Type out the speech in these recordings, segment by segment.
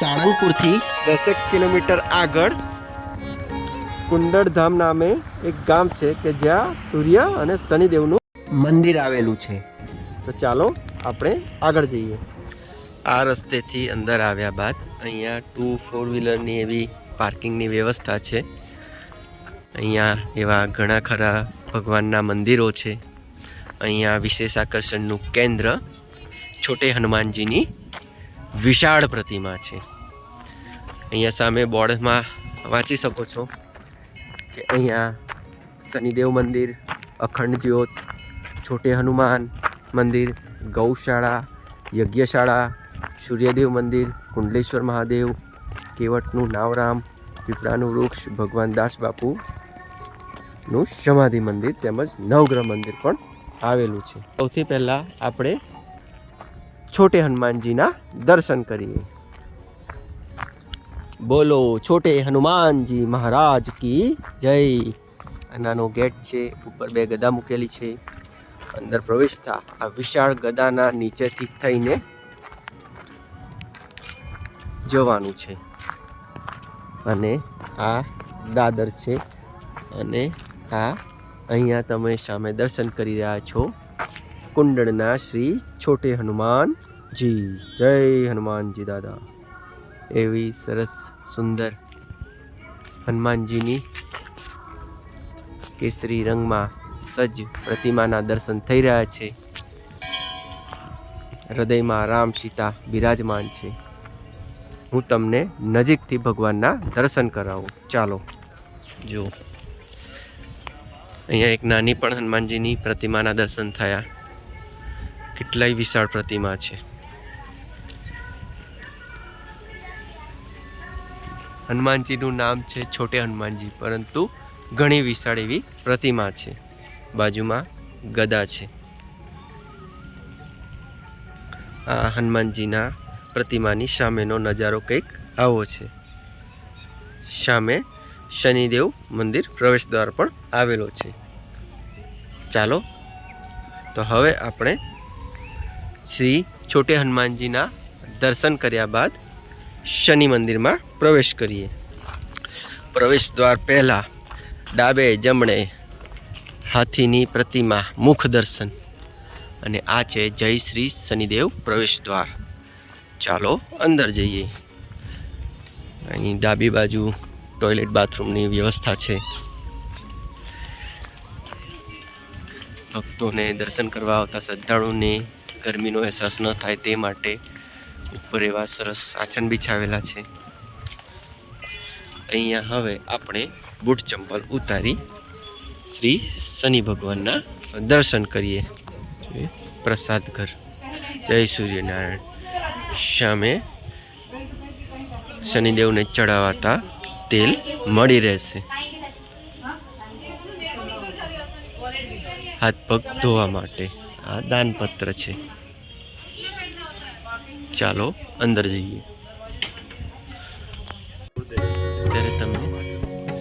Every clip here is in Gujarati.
સાળંગપુરથી 10 કિલોમીટર આગળ કુંડળધામ નામે એક ગામ છે કે જ્યાં સૂર્ય અને શનિદેવનું મંદિર આવેલું છે. તો ચાલો આપણે આગળ જઈએ. આ રસ્તેથી અંદર આવ્યા બાદ અહીંયા 2-4 વ્હીલરની એવી પાર્કિંગની વ્યવસ્થા છે. અહીંયા એવા ઘણા ખરા ભગવાનના મંદિરો છે. અહીંયા વિશેષ આકર્ષણનું કેન્દ્ર છોટે હનુમાનજીની વિશાળ પ્રતિમા છે. અહીંયા સામે બોર્ડમાં વાંચી શકો છો કે અહીંયા શનિદેવ મંદિર, અખંડ જ્યોત, છોટે હનુમાન મંદિર, ગૌશાળા, યજ્ઞશાળા, સૂર્યદેવ મંદિર, કુંડલેશ્વર મહાદેવ, કેવટનું નાવરામ, પીપળાનું વૃક્ષ, ભગવાન દાસ બાપુનું સમાધિ મંદિર તેમજ નવગ્રહ મંદિર પણ આવેલું છે. સૌથી પહેલાં આપણે છોટે હનુમાનજીના દર્શન કરીએ. બોલો છોટે હનુમાનજી મહારાજ કી જય. નાનો ગેટ છે, ઉપર 2 ગદા મૂકેલી છે. અંદર પ્રવેશતા આ વિશાળ ગદાના નીચેથી થઈને જવાનું છે અને આ દાદર છે અને આ અહીંયા તમે સામે દર્શન કરી રહ્યા છો કુંડળના શ્રી છોટે હનુમાનજી. જય હનુમાનજી દાદા. એવી સરસ સુંદર હનુમાનજીની કેસરી રંગમાં સજ્જ પ્રતિમાના દર્શન થઈ રહ્યા છે. હૃદયમાં રામ સીતા બિરાજમાન છે. હું તમને નજીકથી ભગવાનના દર્શન કરાવું. ચાલો જો. અહીંયા એક નાની પણ હનુમાનજીની પ્રતિમાના દર્શન થયા. કેટલાય વિશાળ પ્રતિમા છે. હનુમાનજીનું નામ છે છોટે હનુમાનજી, પરંતુ ઘણી વિશાળ એવી પ્રતિમા છે. બાજુમાં ગદા છે. આ હનુમાનજીના પ્રતિમાની સામેનો નજારો કંઈક આવો છે. સામે શનિદેવ મંદિર પ્રવેશ દ્વાર પણ આવેલો છે. ચાલો તો હવે આપણે શ્રી છોટે હનુમાનજીના દર્શન કર્યા બાદ શનિ મંદિરમાં પ્રવેશ કરીએ. પ્રવેશ દ્વાર પહેલાં ડાબે જમણે હાથીની પ્રતિમા મુખ દર્શન અને આ છે જય શ્રી શનિદેવ પ્રવેશ દ્વાર. ચાલો અંદર જઈએ. અહીં ડાબી બાજુ ટોયલેટ બાથરૂમની વ્યવસ્થા છે. ભક્તોને દર્શન કરવા આવતા શ્રદ્ધાળુઓને ગરમીનો અહેસાસ ન થાય તે માટે ઉપર એવા સરસ આસન બિછાવેલા છે. અહીંયા હવે આપણે બૂટ ચંપલ ઉતારી શ્રી શનિ ભગવાનના દર્શન કરીએ. પ્રસાદ ઘર. જય સૂર્યનારાયણ. સામે શનિદેવને ચડાવાતા તેલ મળી રહેશે. હાથ પગ ધોવા માટે આ દાનપત્ર છે. ચાલો અંદર જઈએ. ત્યારે તમે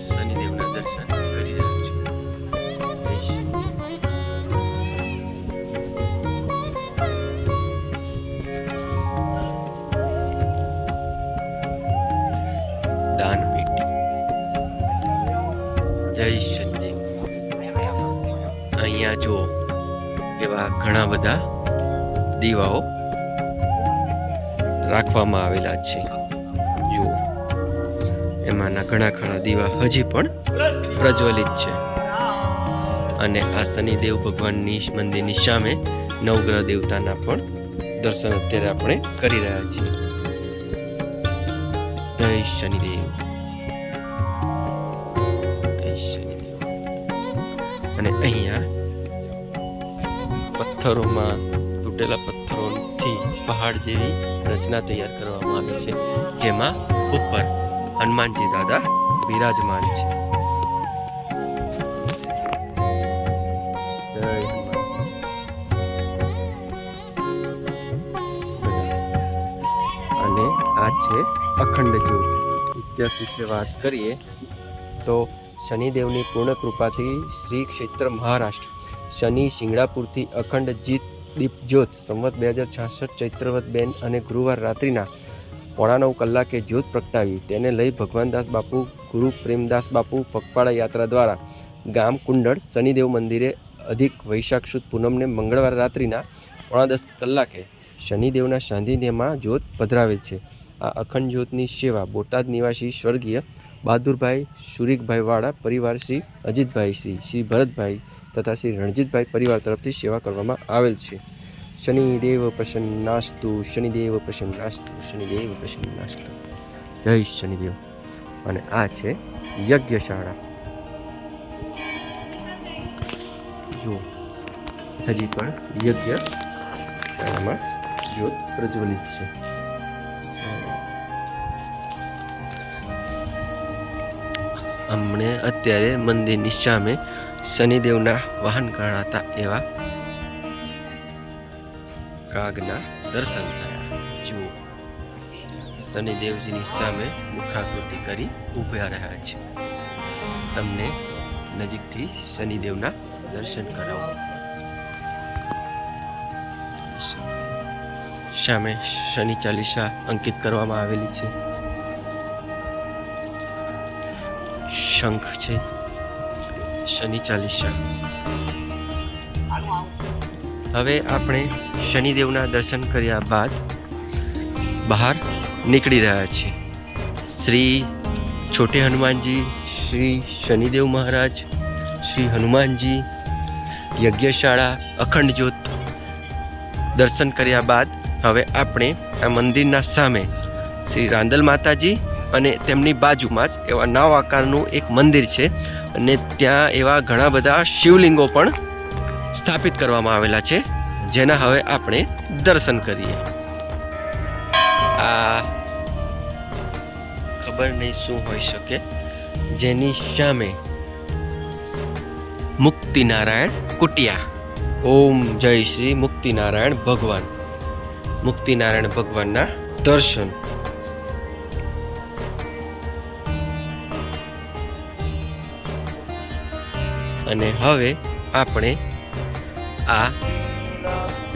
શનિદેવના દર્શન કરી રહ્યા છો. દાન પેટી. જય શનિદેવ. અહીંયા જો એવા ઘણા બધા દીવાઓ રાખવામાં આવેલા છે. જુઓ, એમાંના ઘણા ખરા દીવા હજી પણ પ્રજ્વલિત છે. અને આ શનિદેવ ભગવાનની મંદિરની સામે નવગ્રહ દેવતાના પણ દર્શન અત્યારે આપણે કરી રહ્યા છીએ. જય શનિદેવ. જય શનિદેવ. અને અહીંયા પથ્થરોમાં તૂટેલા પથ્થરોથી પહાડ જેવી રચના તૈયાર કરવામાં આવી છે, જેમાં ઉપર હનુમાનજી દાદા બિરાજમાન છે. અને આ છે અખંડ જ્યોત. ઇતિહાસ વિશે વાત કરીએ તો શનિદેવની પૂર્ણ કૃપાથી શ્રી ક્ષેત્ર મહારાષ્ટ્ર શનિ શિંગડાપુરથી અખંડ દીપ જ્યોત સંવત 2066 ચૈત્રવત બેન અને ગુરુવાર રાત્રિના 9:15 કલાકે જ્યોત પ્રગટાવી તેને લઈ ભગવાનદાસ બાપુ, ગુરુ પ્રેમદાસ બાપુ પગપાળા યાત્રા દ્વારા ગામ કુંડળ શનિદેવ મંદિરે અધિક વૈશાખ સુદ પૂનમને મંગળવાર રાત્રિના 9:10 કલાકે શનિદેવના સાનિધ્યમાં જ્યોત પધરાવેલ છે. આ અખંડ જ્યોતની સેવા બોટાદ નિવાસી સ્વર્ગીય બહાદુરભાઈ સુરીકભાઈ વાળા પરિવાર, શ્રી અજીતભાઈ, શ્રી ભરતભાઈ તથા શ્રી રણજીતભાઈ પરિવાર તરફથી સેવા કરવામાં આવેલ છે. શનિદેવ પ્રસન્નાસ્તુ, શનિદેવ પ્રસન્નાસ્તુ, શનિદેવ પ્રસન્નાસ્તુ. જય શનિદેવ. અને આ છે યજ્ઞશાળા. જુઓ, હજી પણ યજ્ઞશાળામાં જ્યોત પ્રજ્વલિત છે. હમણે અત્યારે મંદિરની સામે શનિદેવના વાહન ગણાતા એવા કાગના દર્શન થયા. જુઓ, શનિદેવજીની સામે મુખાકૃતિ કરી ઊભા રહ્યા છે. તમને નજીકથી શનિદેવના દર્શન કરાવો. સામે શનિ ચાલીસા અંકિત કરવામાં આવેલી છે. શંખ છે, શનિ ચાલીસા. હવે આપણે શનિદેવના દર્શન કર્યા બાદ બહાર નીકળી રહ્યા છીએ. શ્રી છોટે હનુમાનજી, શ્રી શનિદેવ મહારાજ, શ્રી હનુમાનજી, યજ્ઞશાળા, અખંડ જ્યોત દર્શન કર્યા બાદ હવે આપણે આ મંદિરના સામે શ્રી રાંદલ માતાજી અને તેમની બાજુમાં જ એવા નાવ આકારનું એક મંદિર છે અને ત્યાં એવા ઘણા બધા શિવલિંગો પણ સ્થાપિત કરવામાં આવેલા છે, જેના હવે આપણે દર્શન કરીએ. આ ખબર નહીં શું હોઈ શકે, જેની સામે મુક્તિનારાયણ કુટિયા. ઓમ જય શ્રી મુક્તિનારાયણ ભગવાન. મુક્તિનારાયણ ભગવાનના દર્શન. અને હવે આપણે આ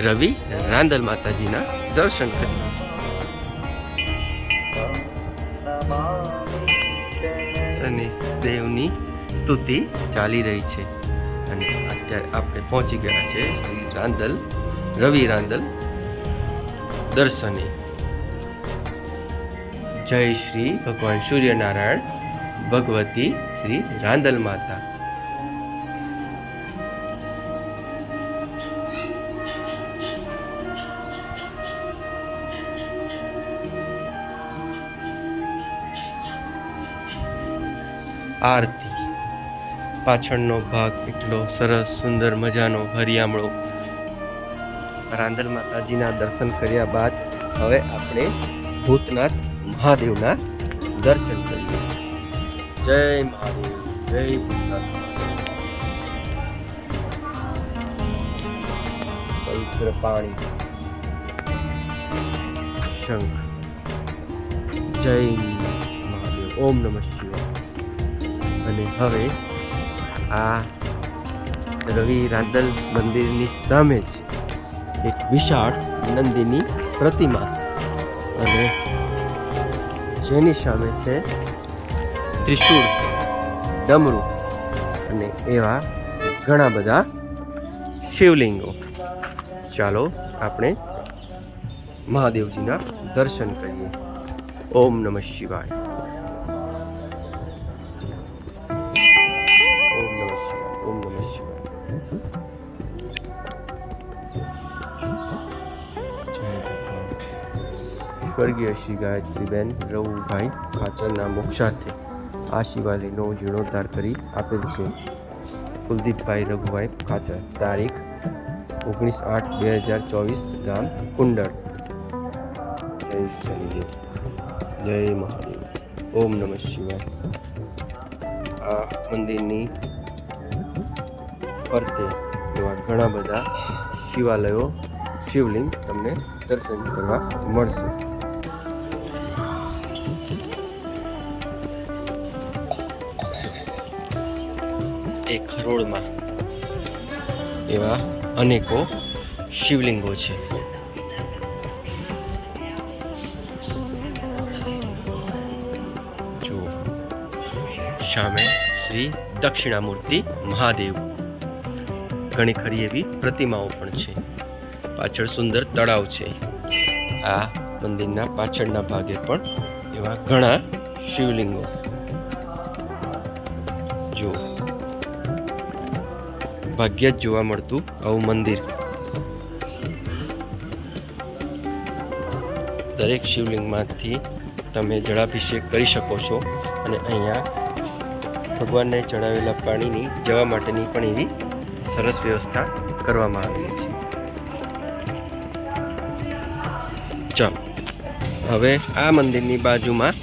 રવિ રાંદલ માતાજીના દર્શન કરીએ. શનિદેવની સ્તુતિ ચાલી રહી છે અને અત્યારે આપણે પહોંચી ગયા છે શ્રી રાંદલ, રવિ રાંદલ દર્શને. જય શ્રી ભગવાન સૂર્યનારાયણ ભગવતી શ્રી રાંદલ માતા. આરતી. પાછળનો ભાગ એટલો સરસ સુંદર મજાનો હરિયામળો. રાંદલ માતાજીના દર્શન કર્યા બાદ હવે આપણે ભૂતનાથ મહાદેવના દર્શન કરીએ. જય મહાદેવ, જય ભૂતનાથ. પવિત્ર પાણી, શંખ. જય મહાદેવ. ઓમ નમઃ શિવાય. અને હવે આ રવિ રાંદલ મંદિરની સામે જ એક વિશાળ નંદીની પ્રતિમા અને જેની સામે છે ત્રિશૂળ, ડમરું અને એવા ઘણા બધા શિવલિંગો. ચાલો આપણે મહાદેવજીના દર્શન કરીએ. ઓમ નમઃ શિવાય. સ્વર્ગીય શ્રી ગાયત્રીબેન રવુભાઈ ખાચરના મોક્ષાર્થે આ શિવાલયનો જીર્ણોદ્ધાર કરી આપેલ છે. કુલદીપભાઈ રઘુભાઈ ખાચર. તારીખ 19/8/2024. ગામ કુંડળ. જય શનિદેવ, જય મહાદેવ. ઓમ નમઃ શિવાય. આ મંદિરની ફરતે એવા ઘણા બધા શિવાલયો, શિવલિંગ તમને દર્શન કરવા મળશે. એક હરોળમાં એવા અનેકો શિવલિંગો છે. સામે શ્રી દક્ષિણામૂર્તિ મહાદેવ, ઘણી ખરી એવી પ્રતિમાઓ પણ છે. પાછળ સુંદર તળાવ છે. આ મંદિરના પાછળના ભાગે પણ એવા ઘણા શિવલિંગો. જો ભાગ્યે જ જોવા મળતું આવું મંદિર. દરેક શિવલિંગમાંથી તમે જળાભિષેક કરી શકો છો અને અહીંયા ભગવાનને ચડાવેલા પાણીની જવા માટેની પણ એવી સરસ વ્યવસ્થા કરવામાં આવેલી છે. ચાલો હવે આ મંદિરની બાજુમાં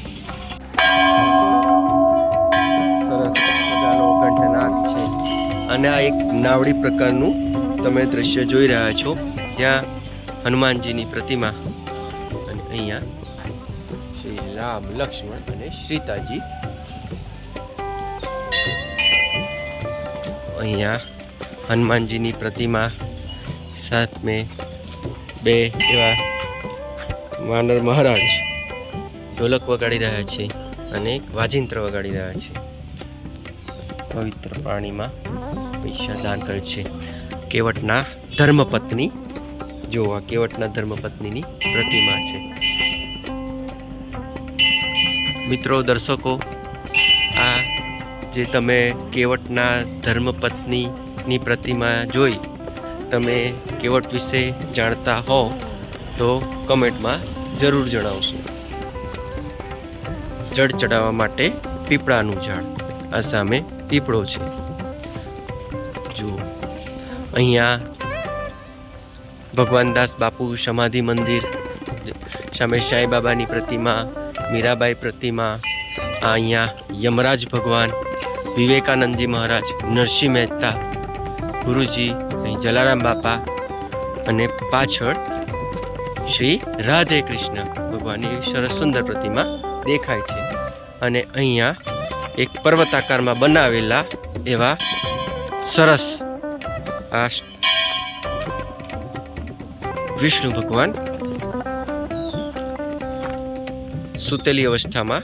સરસ મજાનો ઘંટનાદ છે અને આ એક નાવડી પ્રકારનું તમે દ્રશ્ય જોઈ રહ્યા છો. ત્યાં હનુમાનજીની પ્રતિમા અને અહીંયા શ્રી રામ, લક્ષ્મણ અને સીતાજી. અહીંયા હનુમાનજીની પ્રતિમા સામે બે એવા વાનર મહારાજ ઢોલક વગાડી રહ્યા છે અને વાજિંત્ર વગાડી રહ્યા છે. પવિત્ર પાણીમાં પૈસા દાન કરે છે. કેવટના ધર્મપત્ની, જો આ કેવટના ધર્મપત્નીની પ્રતિમા છે. મિત્રો, દર્શકો, આ જે તમે કેવટના ધર્મપત્નીની પ્રતિમા જોઈ, તમે કેવટ વિશે જાણતા હો તો કમેન્ટમાં જરૂર જણાવશો. જળ ચડાવવા માટે પીપળાનું ઝાડ, આ સામે પીપળો છે. જુઓ, અહીંયા ભગવાનદાસ બાપુ સમાધિ મંદિર, સામે સાંઈ બાબાની પ્રતિમા, મીરાબાઈ પ્રતિમા, અહીંયા યમરાજ ભગવાન, વિવેકાનંદજી મહારાજ, નરસિંહ મહેતા ગુરુજી, અહીં જલારામ બાપા અને પાછળ શ્રી રાધે કૃષ્ણ ભગવાનની સરસ સુંદર પ્રતિમા દેખાય છે. અને અહીંયા એક પર્વતાકારમાં બનાવેલા એવા સરસ આ વિષ્ણુ ભગવાન સૂતેલી અવસ્થામાં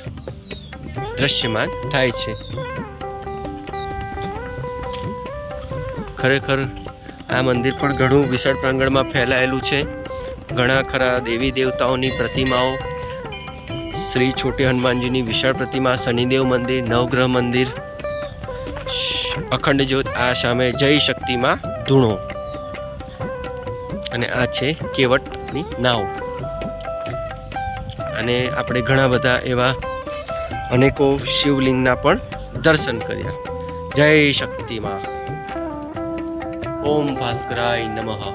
દ્રશ્યમાન થાય છે. ખરેખર આ મંદિર પણ ઘણું વિશાળ પ્રાંગણમાં ફેલાયેલું છે. ઘણા ખરા દેવી દેવતાઓની પ્રતિમાઓ, શ્રી છોટે હનુમાનજીની વિશાળ પ્રતિમા, શનિદેવ મંદિર, નવગ્રહ મંદિર, અખંડ જ્યોત, આ સામે જય શક્તિમાં ધૂણો અને આ છે કેવટની નાવ. અને આપણે ઘણા બધા એવા અનેકો શિવલિંગના પણ દર્શન કર્યા. જય શક્તિમાં. ઓમ ભાસ્કરાય નમઃ.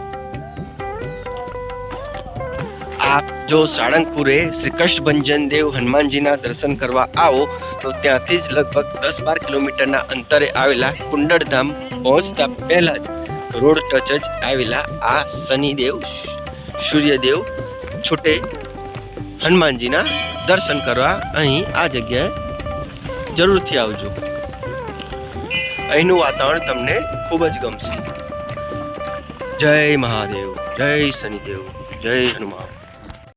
આપ જો સાળંગપુરે શ્રી કષ્ટભંજન દેવ હનુમાનજીના દર્શન કરવા આવો તો ત્યાંથી જ લગભગ 10-12 કિલોમીટરના અંતરે આવેલા કુંડળધામ પહોંચતા પહેલા જ રોડ ટચ જ આવેલા આ શનિદેવ, સૂર્યદેવ, છોટે હનુમાનજીના દર્શન કરવા અહીં આ જગ્યાએ જરૂરથી આવજો. અહીંનું વાતાવરણ તમને ખૂબ જ ગમશે. જય મહાદેવ, જય શનિદેવ, જય હનુમાન.